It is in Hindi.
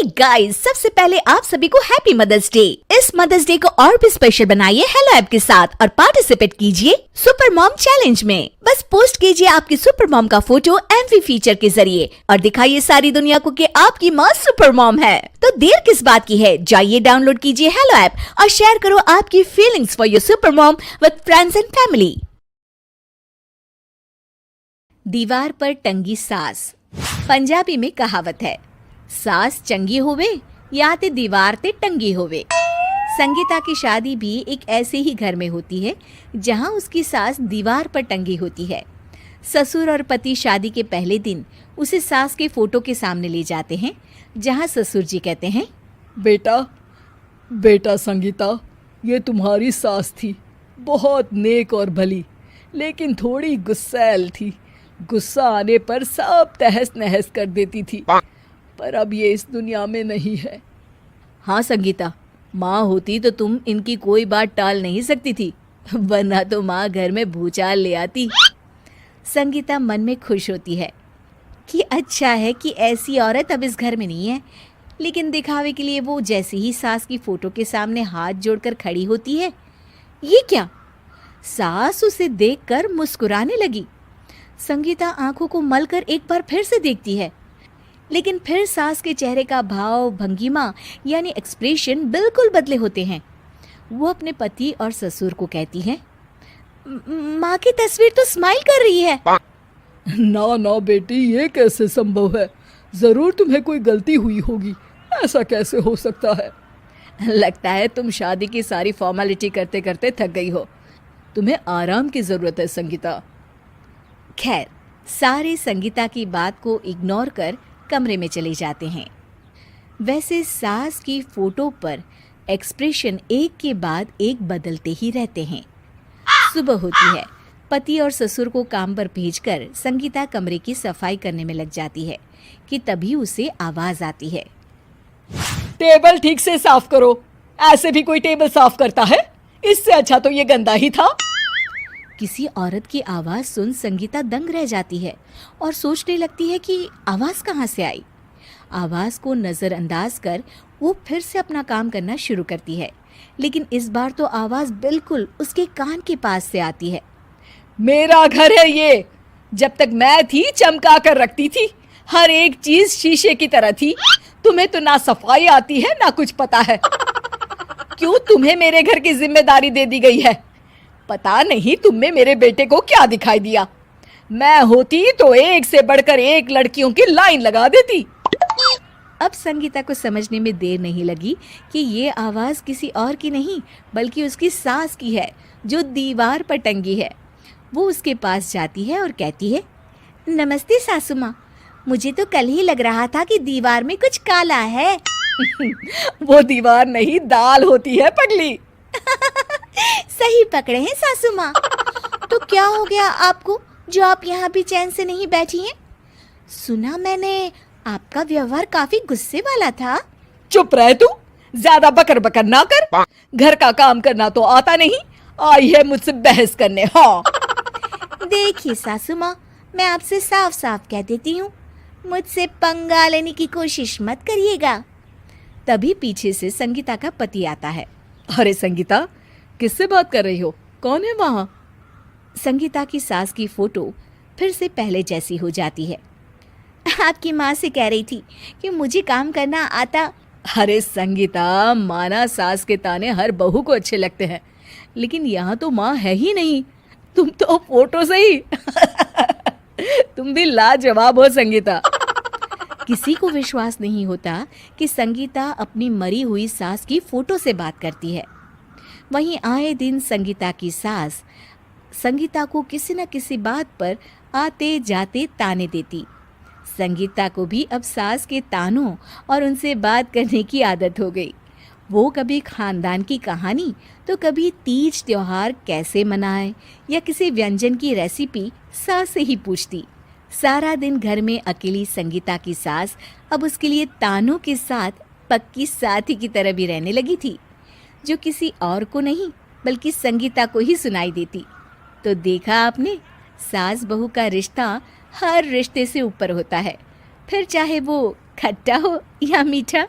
हे गाइस, सबसे पहले आप सभी को हैप्पी मदर्स डे। इस मदर्स डे को और भी स्पेशल बनाइए हेलो ऐप के साथ और पार्टिसिपेट कीजिए सुपर मॉम चैलेंज में। बस पोस्ट कीजिए आपकी सुपर मॉम का फोटो एमवी फीचर के जरिए और दिखाइए सारी दुनिया को कि आपकी माँ सुपर मॉम है। तो देर किस बात की है, जाइए डाउनलोड कीजिए हेलो ऐप और शेयर करो आपकी feelings for your super mom with friends and family. दीवार पर टंगी सास। पंजाबी में कहावत है, सास चंगी होवे या ते दीवार ते टंगी होवे। संगीता की शादी भी एक ऐसे ही घर में होती है जहां उसकी सास दीवार पर टंगी होती है। ससुर और पति शादी के पहले दिन उसे सास के फोटो के सामने ले जाते हैं, जहां ससुर जी कहते हैं, बेटा संगीता, ये तुम्हारी सास थी, बहुत नेक और भली, लेकिन थोड़ी गुस्सैल थी। गुस्सा आने पर सब तहस नहस कर देती थी, पर अब ये इस दुनिया में नहीं है। हाँ संगीता, माँ होती तो तुम इनकी कोई बात टाल नहीं सकती थी, वरना तो माँ घर में भूचाल ले आती। संगीता मन में खुश होती है कि अच्छा है कि ऐसी औरत अब इस घर में नहीं है, लेकिन दिखावे के लिए वो जैसे ही सास की फोटो के सामने हाथ जोड़कर खड़ी होती है, ये क्या? सास उसे देखकर मुस्कुराने लगी। संगीता आंखों को मलकर एक बार फिर से देखती है, लेकिन फिर सास के चेहरे का भाव, भंगिमा यानी एक्सप्रेशन बिल्कुल बदले होते हैं। वो अपने पति और ससुर को कहती है, माँ की तस्वीर तो स्माइल कर रही है। ना बेटी, ये कैसे संभव है? जरूर तुम्हें कोई गलती हुई होगी, ऐसा कैसे हो सकता है? लगता है तुम शादी की सारी फॉर्मेलिटी करते करते थक गई हो, तुम्हें आराम की जरूरत है संगीता। खैर, सारे संगीता की बात को इग्नोर कर कमरे में चले जाते हैं। वैसे सास की फोटो पर एक्सप्रेशन एक के बाद एक बदलते ही रहते हैं। सुबह होती है, पति और ससुर को काम पर भेजकर संगीता कमरे की सफाई करने में लग जाती है कि तभी उसे आवाज आती है, टेबल ठीक से साफ करो। ऐसे भी कोई टेबल साफ करता है? इससे अच्छा तो ये गंदा ही था। किसी औरत की आवाज सुन संगीता दंग रह जाती है और सोचने लगती है कि आवाज कहाँ से आई। आवाज को नजरअंदाज कर वो फिर से अपना काम करना शुरू करती है, लेकिन इस बार तो आवाज बिल्कुल उसके कान के पास से आती है। मेरा घर है ये, जब तक मैं थी चमका कर रखती थी, हर एक चीज शीशे की तरह थी। तुम्हें तो ना सफाई आती है ना कुछ पता है। क्यों तुम्हें मेरे घर की जिम्मेदारी दे दी गई है? पता नहीं तुम में मेरे बेटे को क्या दिखाई दिया। मैं होती तो एक से बढ़कर एक लड़कियों की लाइन लगा देती। अब संगीता को समझने में देर नहीं लगी कि ये आवाज किसी और की नहीं बल्कि उसकी सास की है, जो दीवार पर टंगी है। वो उसके पास जाती है और कहती है, नमस्ते सासू माँ, मुझे तो कल ही लग रहा था कि दीवार में कुछ काला है। वो दीवार नहीं, दाल होती है पगली। सही पकड़े हैं सासू माँ। तो क्या हो गया आपको जो आप यहाँ भी चैन से नहीं बैठी हैं? सुना मैंने आपका व्यवहार काफी गुस्से वाला था। चुप रह तू, ज्यादा बकर बकर ना कर। घर का काम करना तो आता नहीं, आई है मुझसे बहस करने। हाँ देखिए सासू माँ, मैं आपसे साफ साफ कह देती हूँ, मुझसे पंगा लेने की कोशिश मत करिएगा। तभी पीछे से संगीता का पति आता है। अरे संगीता, किससे बात कर रही हो? कौन है वहाँ? संगीता की सास की फोटो फिर से पहले जैसी हो जाती है। आपकी माँ से कह रही थी कि मुझे काम करना आता। अरे संगीता, माना सास के ताने हर बहू को अच्छे लगते हैं, लेकिन यहाँ तो माँ है ही नहीं, तुम तो फोटो से ही। तुम भी लाजवाब हो संगीता। किसी को विश्वास नहीं होता कि संगीता अपनी मरी हुई सास की फोटो से बात करती है। वहीं आए दिन संगीता की सास संगीता को किसी न किसी बात पर आते जाते ताने देती। संगीता को भी अब सास के तानों और उनसे बात करने की आदत हो गई। वो कभी खानदान की कहानी तो कभी तीज त्योहार कैसे मनाए या किसी व्यंजन की रेसिपी सास से ही पूछती। सारा दिन घर में अकेली संगीता की सास अब उसके लिए तानों के साथ पक्की साथी की तरह भी रहने लगी थी, जो किसी और को नहीं बल्कि संगीता को ही सुनाई देती। तो देखा आपने, सास बहू का रिश्ता हर रिश्ते से ऊपर होता है, फिर चाहे वो खट्टा हो या मीठा।